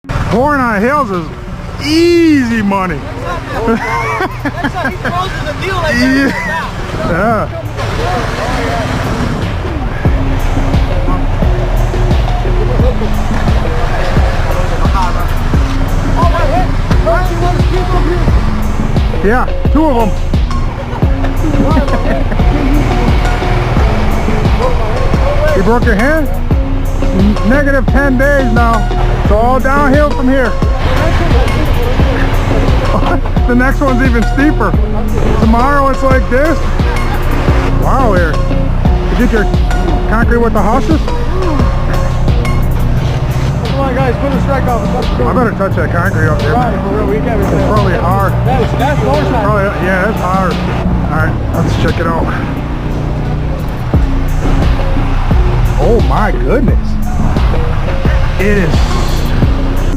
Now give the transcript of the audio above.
Pouring on hills is easy money. Yeah. Yeah, 2 of them. You broke your hand? Negative 10 days now. It's all downhill from here. The next one's even steeper. Tomorrow it's like this. Wow, here. You get your concrete with the houses? Come on, guys, put a strike off. I better touch that concrete up there. It's probably hard. That's lower side. Probably, yeah, that's hard. Alright, let's check it out. Oh my goodness. It is